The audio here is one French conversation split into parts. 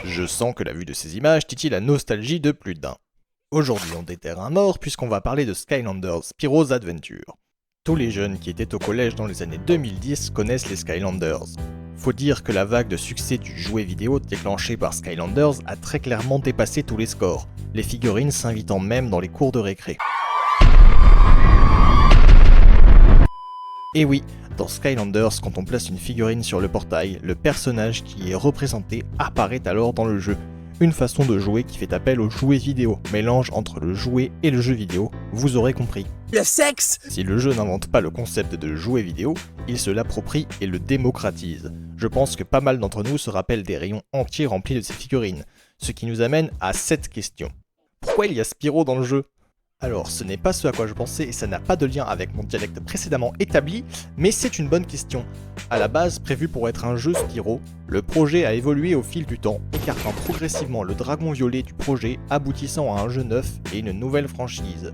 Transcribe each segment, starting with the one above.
Je sens que la vue de ces images titille la nostalgie de plus d'un. Aujourd'hui on déterre un mort puisqu'on va parler de Skylanders Spyro's Adventure. Tous les jeunes qui étaient au collège dans les années 2010 connaissent les Skylanders. Faut dire que la vague de succès du jouet vidéo déclenchée par Skylanders a très clairement dépassé tous les scores, les figurines s'invitant même dans les cours de récré. Et oui, dans Skylanders, quand on place une figurine sur le portail, le personnage qui y est représenté apparaît alors dans le jeu. Une façon de jouer qui fait appel au jouet vidéo, mélange entre le jouet et le jeu vidéo, vous aurez compris. Le sexe! Si le jeu n'invente pas le concept de jouet vidéo, il se l'approprie et le démocratise. Je pense que pas mal d'entre nous se rappellent des rayons entiers remplis de ces figurines, ce qui nous amène à cette question. Pourquoi il y a Spyro dans le jeu ? Alors, ce n'est pas ce à quoi je pensais et ça n'a pas de lien avec mon dialecte précédemment établi, mais c'est une bonne question. À la base, prévu pour être un jeu Spyro, le projet a évolué au fil du temps, écartant progressivement le dragon violet du projet, aboutissant à un jeu neuf et une nouvelle franchise.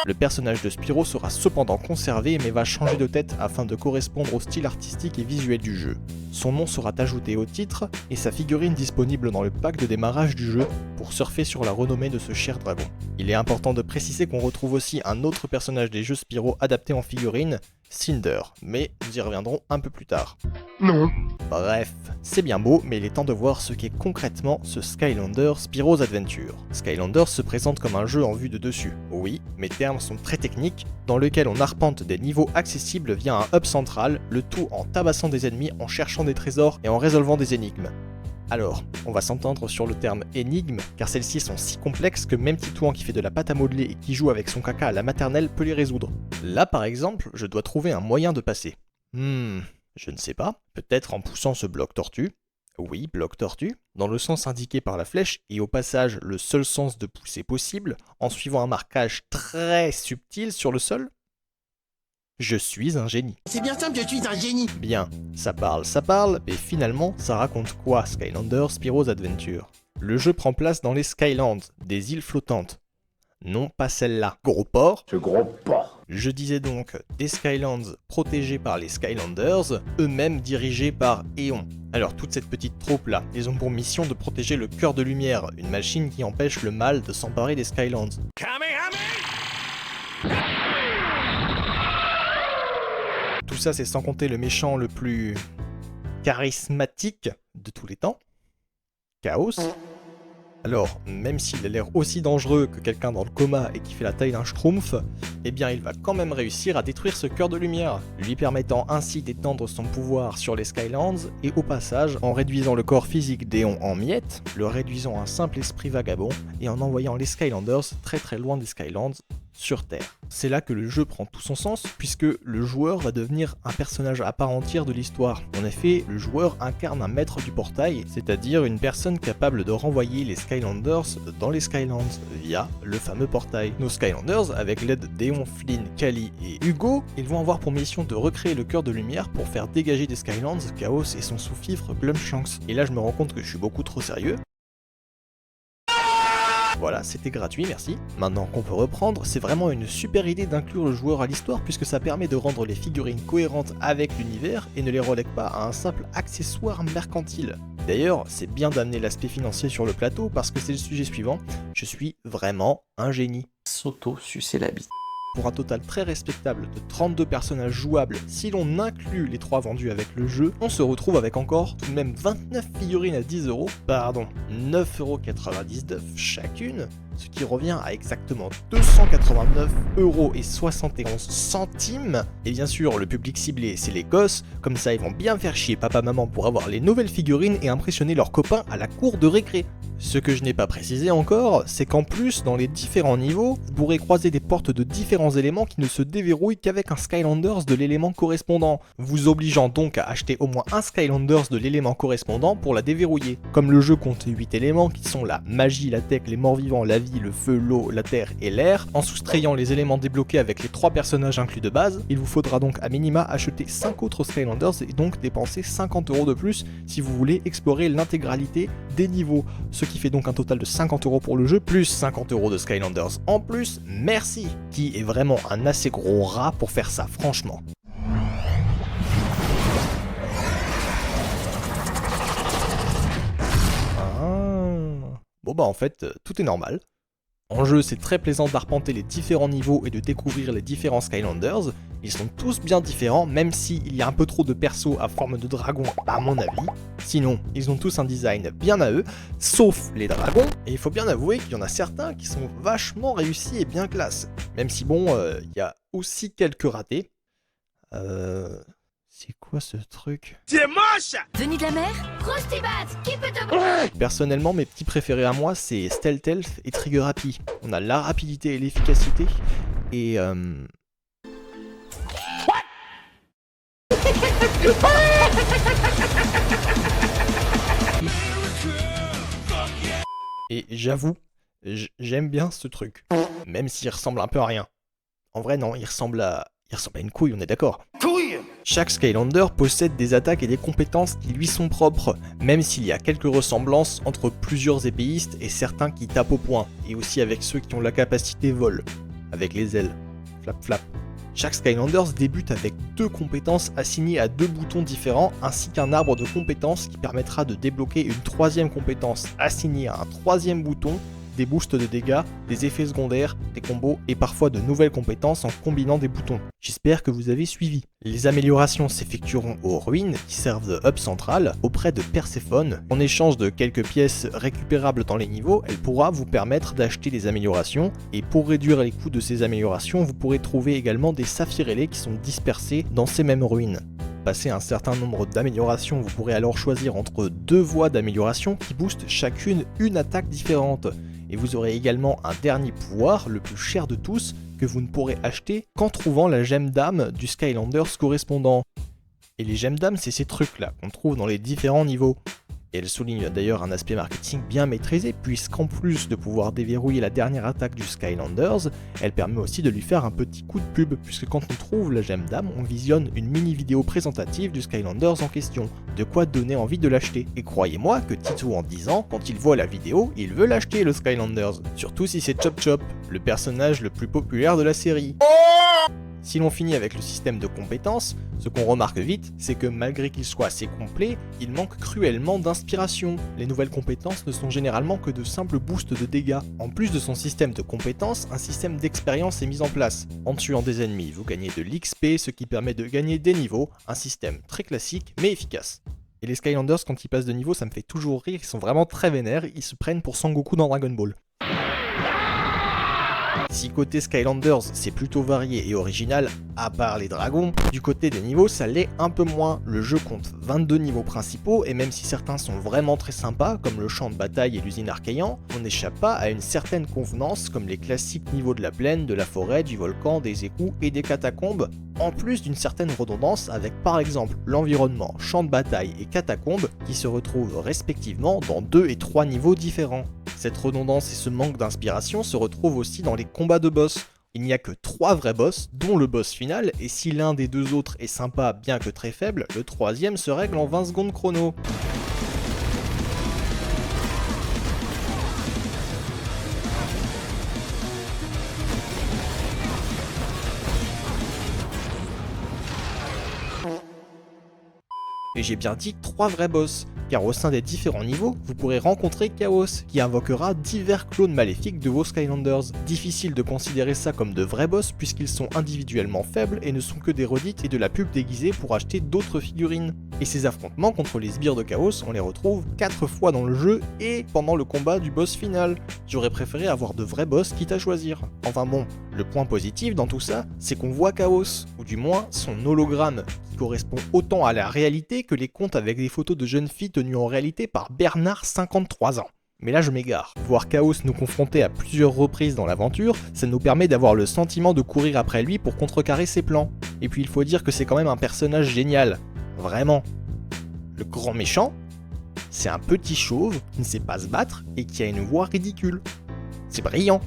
Le personnage de Spyro sera cependant conservé mais va changer de tête afin de correspondre au style artistique et visuel du jeu. Son nom sera ajouté au titre et sa figurine disponible dans le pack de démarrage du jeu pour surfer sur la renommée de ce cher dragon. Il est important de préciser qu'on retrouve aussi un autre personnage des jeux Spyro adapté en figurine, Cinder, mais nous y reviendrons un peu plus tard. Non. Bref, c'est bien beau, mais il est temps de voir ce qu'est concrètement ce Skylanders Spyro's Adventure. Skylanders se présente comme un jeu en vue de dessus, oui, mes termes sont très techniques, dans lequel on arpente des niveaux accessibles via un hub central, le tout en tabassant des ennemis, en cherchant des trésors et en résolvant des énigmes. Alors, on va s'entendre sur le terme énigme, car celles-ci sont si complexes que même Titouan qui fait de la pâte à modeler et qui joue avec son caca à la maternelle peut les résoudre. Là par exemple, je dois trouver un moyen de passer. Je ne sais pas, peut-être en poussant ce bloc tortue. Oui, bloc tortue, dans le sens indiqué par la flèche et au passage le seul sens de pousser possible, en suivant un marquage très subtil sur le sol. Je suis un génie. C'est bien simple, je suis un génie. Bien, ça parle, mais finalement, ça raconte quoi Skylanders Spyro's Adventure ? Le jeu prend place dans les Skylands, des îles flottantes. Non, pas celle-là. Gros porc. Ce gros porc. Je disais donc des Skylands protégés par les Skylanders, eux-mêmes dirigés par Eon. Alors toute cette petite troupe-là, ils ont pour mission de protéger le cœur de lumière, une machine qui empêche le mal de s'emparer des Skylands. Tout ça, c'est sans compter le méchant le plus charismatique de tous les temps, Chaos. Alors, même s'il a l'air aussi dangereux que quelqu'un dans le coma et qui fait la taille d'un schtroumpf, eh bien il va quand même réussir à détruire ce cœur de lumière, lui permettant ainsi d'étendre son pouvoir sur les Skylands et au passage, en réduisant le corps physique d'Eon en miettes, le réduisant à un simple esprit vagabond et en envoyant les Skylanders très très loin des Skylands, sur Terre. C'est là que le jeu prend tout son sens, puisque le joueur va devenir un personnage à part entière de l'histoire. En effet, le joueur incarne un maître du portail, c'est-à-dire une personne capable de renvoyer les Skylanders dans les Skylands, via le fameux portail. Nos Skylanders, avec l'aide d'Eon, Flynn, Cali et Hugo, ils vont avoir pour mission de recréer le cœur de lumière pour faire dégager des Skylands Chaos et son sous-fifre Glumshanks. Et là je me rends compte que je suis beaucoup trop sérieux. Voilà, c'était gratuit, merci. Maintenant qu'on peut reprendre, c'est vraiment une super idée d'inclure le joueur à l'histoire puisque ça permet de rendre les figurines cohérentes avec l'univers et ne les relègue pas à un simple accessoire mercantile. D'ailleurs, c'est bien d'amener l'aspect financier sur le plateau parce que c'est le sujet suivant, je suis vraiment un génie. S'auto-sucer la bite. Pour un total très respectable de 32 personnages jouables, si l'on inclut les 3 vendus avec le jeu, on se retrouve avec encore tout de même 29 figurines à 10€, pardon, 9,99€ chacune, ce qui revient à exactement 289,71€. Et bien sûr, le public ciblé, c'est les gosses, comme ça ils vont bien faire chier papa-maman pour avoir les nouvelles figurines et impressionner leurs copains à la cour de récré. Ce que je n'ai pas précisé encore, c'est qu'en plus, dans les différents niveaux, vous pourrez croiser des portes de différents éléments qui ne se déverrouillent qu'avec un Skylanders de l'élément correspondant, vous obligeant donc à acheter au moins un Skylanders de l'élément correspondant pour la déverrouiller. Comme le jeu compte 8 éléments qui sont la magie, la tech, les morts vivants, la vie, le feu, l'eau, la terre et l'air, en soustrayant les éléments débloqués avec les 3 personnages inclus de base, il vous faudra donc à minima acheter 5 autres Skylanders et donc dépenser 50€ de plus si vous voulez explorer l'intégralité des niveaux. Ce qui fait donc un total de 50€ pour le jeu, plus 50€ de Skylanders en plus, merci. Qui est vraiment un assez gros rat pour faire ça, franchement. bah en fait, tout est normal. En jeu, c'est très plaisant d'arpenter les différents niveaux et de découvrir les différents Skylanders. Ils sont tous bien différents, même s'il y a un peu trop de persos à forme de dragon, à mon avis. Sinon, ils ont tous un design bien à eux, sauf les dragons. Et il faut bien avouer qu'il y en a certains qui sont vachement réussis et bien classe. Même si bon, il y a aussi quelques ratés. C'est quoi ce truc? C'est moche. Venu de la mer? Frostybat, qui peut te... Personnellement, mes petits préférés à moi, c'est Stealth Elf et Trigger Happy. On a la rapidité et l'efficacité. Et Et j'avoue, j'aime bien ce truc. Même s'il ressemble un peu à rien. En vrai, non, il ressemble à une couille, on est d'accord. Couille. Chaque Skylander possède des attaques et des compétences qui lui sont propres, même s'il y a quelques ressemblances entre plusieurs épéistes et certains qui tapent au poing, et aussi avec ceux qui ont la capacité vol, avec les ailes. Flap flap. Chaque Skylander débute avec 2 compétences assignées à 2 boutons différents, ainsi qu'un arbre de compétences qui permettra de débloquer une 3e compétence assignée à un 3e bouton, des boosts de dégâts, des effets secondaires, des combos et parfois de nouvelles compétences en combinant des boutons. J'espère que vous avez suivi. Les améliorations s'effectueront aux ruines qui servent de hub central auprès de Perséphone. En échange de quelques pièces récupérables dans les niveaux, elle pourra vous permettre d'acheter des améliorations et pour réduire les coûts de ces améliorations, vous pourrez trouver également des saphirs ailés qui sont dispersés dans ces mêmes ruines. Passé un certain nombre d'améliorations, vous pourrez alors choisir entre 2 voies d'amélioration qui boostent chacune une attaque différente. Et vous aurez également un dernier pouvoir, le plus cher de tous, que vous ne pourrez acheter qu'en trouvant la gemme d'âme du Skylanders correspondant. Et les gemmes d'âme, c'est ces trucs-là qu'on trouve dans les différents niveaux. Et elle souligne d'ailleurs un aspect marketing bien maîtrisé, puisqu'en plus de pouvoir déverrouiller la dernière attaque du Skylanders, elle permet aussi de lui faire un petit coup de pub, puisque quand on trouve la gemme d'âme, on visionne une mini vidéo présentative du Skylanders en question, de quoi donner envie de l'acheter. Et croyez-moi que Tito en 10 ans, quand il voit la vidéo, il veut l'acheter le Skylanders, surtout si c'est Chop Chop, le personnage le plus populaire de la série. Si l'on finit avec le système de compétences, ce qu'on remarque vite, c'est que malgré qu'il soit assez complet, il manque cruellement d'inspiration. Les nouvelles compétences ne sont généralement que de simples boosts de dégâts. En plus de son système de compétences, un système d'expérience est mis en place. En tuant des ennemis, vous gagnez de l'XP, ce qui permet de gagner des niveaux, un système très classique mais efficace. Et les Skylanders, quand ils passent de niveau, ça me fait toujours rire, ils sont vraiment très vénères, ils se prennent pour Sangoku dans Dragon Ball. Si côté Skylanders c'est plutôt varié et original, à part les dragons, du côté des niveaux ça l'est un peu moins. Le jeu compte 22 niveaux principaux et même si certains sont vraiment très sympas, comme le champ de bataille et l'usine Archaean, on n'échappe pas à une certaine convenance comme les classiques niveaux de la plaine, de la forêt, du volcan, des égouts et des catacombes, en plus d'une certaine redondance avec par exemple l'environnement, champ de bataille et catacombes qui se retrouvent respectivement dans 2 et 3 niveaux différents. Cette redondance et ce manque d'inspiration se retrouvent aussi dans les combats de boss. Il n'y a que 3 vrais boss, dont le boss final, et si l'un des 2 autres est sympa bien que très faible, le 3e se règle en 20 secondes chrono. Et j'ai bien dit 3 vrais boss, car au sein des différents niveaux, vous pourrez rencontrer Chaos, qui invoquera divers clones maléfiques de vos Skylanders. Difficile de considérer ça comme de vrais boss puisqu'ils sont individuellement faibles et ne sont que des redites et de la pub déguisée pour acheter d'autres figurines. Et ces affrontements contre les sbires de Chaos, on les retrouve 4 fois dans le jeu et pendant le combat du boss final. J'aurais préféré avoir de vrais boss quitte à choisir. Enfin bon, le point positif dans tout ça, c'est qu'on voit Chaos, ou du moins son hologramme, qui correspond autant à la réalité que les contes avec des photos de jeunes filles tenues en réalité par Bernard 53 ans. Mais là je m'égare. Voir Chaos nous confronter à plusieurs reprises dans l'aventure, ça nous permet d'avoir le sentiment de courir après lui pour contrecarrer ses plans. Et puis il faut dire que c'est quand même un personnage génial. Vraiment. Le grand méchant, c'est un petit chauve qui ne sait pas se battre et qui a une voix ridicule. C'est brillant.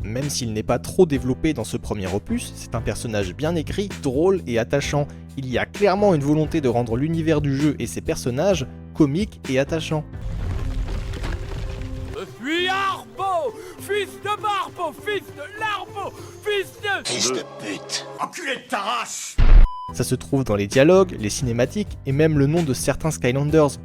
Même s'il n'est pas trop développé dans ce premier opus, c'est un personnage bien écrit, drôle et attachant. Il y a clairement une volonté de rendre l'univers du jeu et ses personnages comiques et attachants. Je suis Arbo, fils de Barbo, fils de Larbo, fils de pute. Enculé de ta race. Ça se trouve dans les dialogues, les cinématiques et même le nom de certains Skylanders.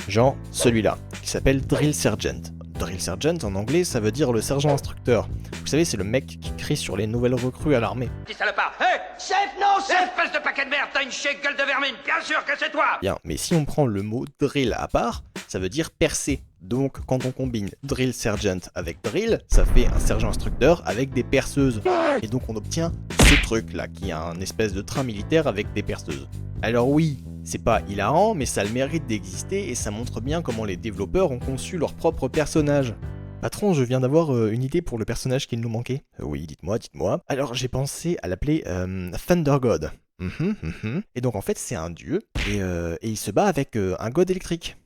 Genre celui-là, qui s'appelle Drill Sergeant. Drill Sergeant en anglais, ça veut dire le sergent instructeur. Vous savez, c'est le mec qui crie sur les nouvelles recrues à l'armée. Petit salopard. Hé, chef, non, chef. Espèce de paquet de merde, t'as une chier gueule de vermine, bien sûr que c'est toi. Bien, mais si on prend le mot drill à part, ça veut dire percer. Donc quand on combine Drill Sergeant avec drill, ça fait un sergent instructeur avec des perceuses. Et donc on obtient ce truc là, qui est un espèce de train militaire avec des perceuses. Alors oui, c'est pas hilarant, mais ça a le mérite d'exister et ça montre bien comment les développeurs ont conçu leur propre personnage. Patron, je viens d'avoir une idée pour le personnage qu'il nous manquait. Oui, dites-moi. Alors j'ai pensé à l'appeler Thunder God. Et donc en fait c'est un dieu, et il se bat avec un god électrique.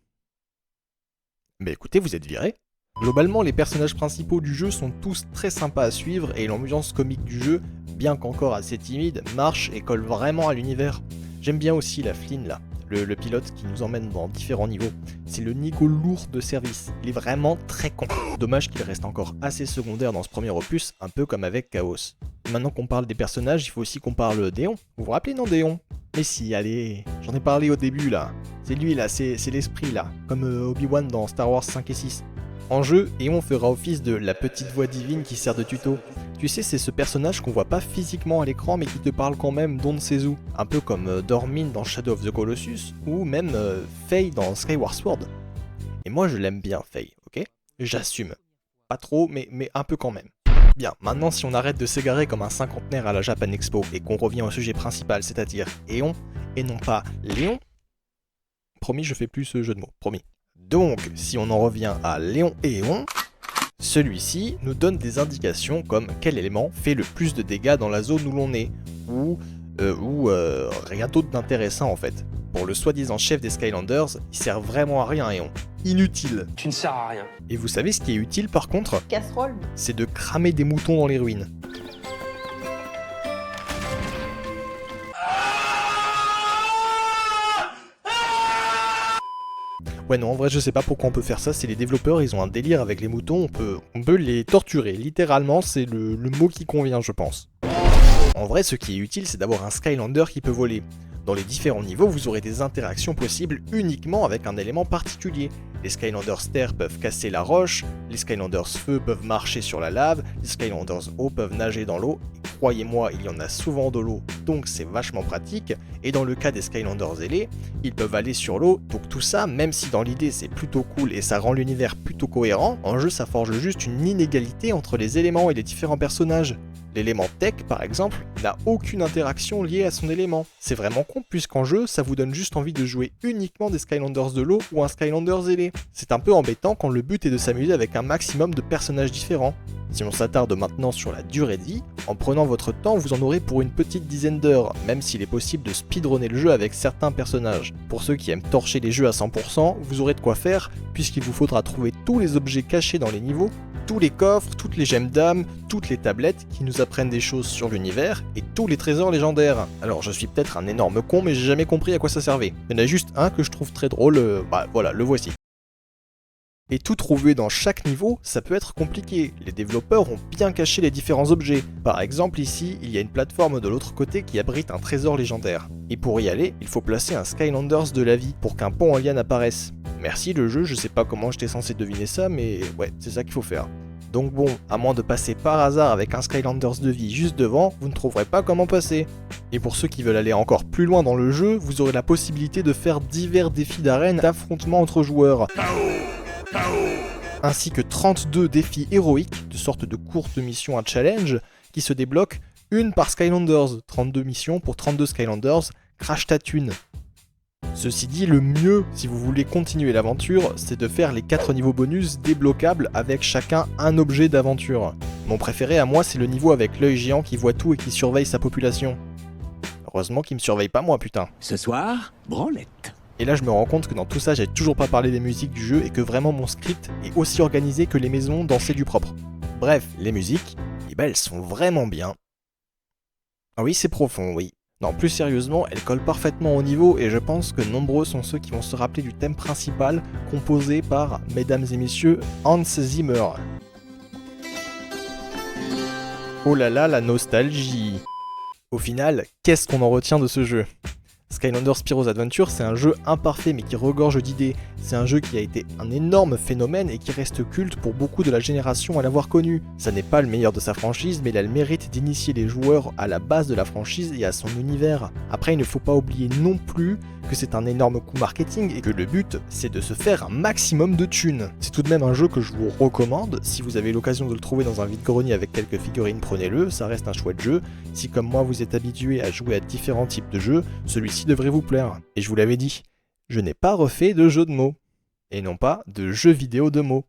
Mais écoutez, vous êtes viré. Globalement, les personnages principaux du jeu sont tous très sympas à suivre, et l'ambiance comique du jeu, bien qu'encore assez timide, marche et colle vraiment à l'univers. J'aime bien aussi la Flynn là, le pilote qui nous emmène dans différents niveaux. C'est le Nigo lourd de service, il est vraiment très con. Dommage qu'il reste encore assez secondaire dans ce premier opus, un peu comme avec Chaos. Maintenant qu'on parle des personnages, il faut aussi qu'on parle d'Eon. Vous vous rappelez, non, d'Eon? Mais si, allez, j'en ai parlé au début là. C'est lui là, c'est l'esprit là, comme Obi-Wan dans Star Wars 5 et 6. En jeu, Eon fera office de la petite voix divine qui sert de tuto. Tu sais, c'est ce personnage qu'on voit pas physiquement à l'écran mais qui te parle quand même d'on ne sait où. Un peu comme Dormin dans Shadow of the Colossus, ou même Faye dans Skyward Sword. Et moi je l'aime bien Faye, ok? J'assume. Pas trop, mais un peu quand même. Bien, maintenant si on arrête de s'égarer comme un cinquantenaire à la Japan Expo et qu'on revient au sujet principal, c'est-à-dire Eon, et non pas Léon, promis je fais plus ce jeu de mots, promis. Donc, si on en revient à Léon et Eon, celui-ci nous donne des indications comme quel élément fait le plus de dégâts dans la zone où l'on est, ou rien d'autre d'intéressant en fait. Pour le soi-disant chef des Skylanders, il sert vraiment à rien Eon. Inutile. Tu ne sers à rien. Et vous savez ce qui est utile par contre? Casserole. C'est de cramer des moutons dans les ruines. Ouais non, en vrai je sais pas pourquoi on peut faire ça, c'est les développeurs, ils ont un délire avec les moutons, on peut les torturer, littéralement c'est le mot qui convient je pense. En vrai ce qui est utile c'est d'avoir un Skylander qui peut voler. Dans les différents niveaux vous aurez des interactions possibles uniquement avec un élément particulier. Les Skylanders terre peuvent casser la roche, les Skylanders feu peuvent marcher sur la lave, les Skylanders eau peuvent nager dans l'eau, et croyez-moi il y en a souvent de l'eau donc c'est vachement pratique, et dans le cas des Skylanders ailés, ils peuvent aller sur l'eau, donc tout ça, même si dans l'idée c'est plutôt cool et ça rend l'univers plutôt cohérent, en jeu ça forge juste une inégalité entre les éléments et les différents personnages. L'élément tech, par exemple, n'a aucune interaction liée à son élément. C'est vraiment con puisqu'en jeu, ça vous donne juste envie de jouer uniquement des Skylanders de l'eau ou un Skylanders ailé. C'est un peu embêtant quand le but est de s'amuser avec un maximum de personnages différents. Si on s'attarde maintenant sur la durée de vie, en prenant votre temps, vous en aurez pour une petite dizaine d'heures, même s'il est possible de speedrunner le jeu avec certains personnages. Pour ceux qui aiment torcher les jeux à 100%, vous aurez de quoi faire, puisqu'il vous faudra trouver tous les objets cachés dans les niveaux, tous les coffres, toutes les gemmes d'âme, toutes les tablettes qui nous apprennent des choses sur l'univers, et tous les trésors légendaires. Alors je suis peut-être un énorme con, mais j'ai jamais compris à quoi ça servait. Il y en a juste un que je trouve très drôle, voilà, le voici. Et tout trouver dans chaque niveau, ça peut être compliqué. Les développeurs ont bien caché les différents objets. Par exemple ici, il y a une plateforme de l'autre côté qui abrite un trésor légendaire. Et pour y aller, il faut placer un Skylanders de la vie pour qu'un pont en liane apparaisse. Merci le jeu, je sais pas comment j'étais censé deviner ça, mais ouais, c'est ça qu'il faut faire. Donc bon, à moins de passer par hasard avec un Skylanders de vie juste devant, vous ne trouverez pas comment passer. Et pour ceux qui veulent aller encore plus loin dans le jeu, vous aurez la possibilité de faire divers défis d'arène d'affrontement entre joueurs. Ainsi que 32 défis héroïques, de sorte de courtes missions à challenge, qui se débloquent une par Skylanders, 32 missions pour 32 Skylanders, crash ta thune. Ceci dit, le mieux, si vous voulez continuer l'aventure, c'est de faire les 4 niveaux bonus débloquables avec chacun un objet d'aventure. Mon préféré à moi, c'est le niveau avec l'œil géant qui voit tout et qui surveille sa population. Heureusement qu'il me surveille pas moi, putain. Ce soir, branlette. Et là je me rends compte que dans tout ça j'ai toujours pas parlé des musiques du jeu et que vraiment mon script est aussi organisé que les maisons dans C'est du propre. Bref, les musiques, eh ben elles sont vraiment bien. Ah oui c'est profond, oui. Non, plus sérieusement, elles collent parfaitement au niveau et je pense que nombreux sont ceux qui vont se rappeler du thème principal composé par, mesdames et messieurs, Hans Zimmer. Oh là là, la nostalgie. Au final, qu'est-ce qu'on en retient de ce jeu ? Skylander Spyro's Adventure, c'est un jeu imparfait mais qui regorge d'idées. C'est un jeu qui a été un énorme phénomène et qui reste culte pour beaucoup de la génération à l'avoir connu. Ça n'est pas le meilleur de sa franchise, mais il a le mérite d'initier les joueurs à la base de la franchise et à son univers. Après, il ne faut pas oublier non plus que c'est un énorme coup marketing et que le but, c'est de se faire un maximum de thunes. C'est tout de même un jeu que je vous recommande. Si vous avez l'occasion de le trouver dans un vide-grenier avec quelques figurines, prenez-le, ça reste un chouette jeu. Si comme moi vous êtes habitué à jouer à différents types de jeux, celui-ci devrait vous plaire. Et je vous l'avais dit, je n'ai pas refait de jeu de mots. Et non pas de jeux vidéo de mots.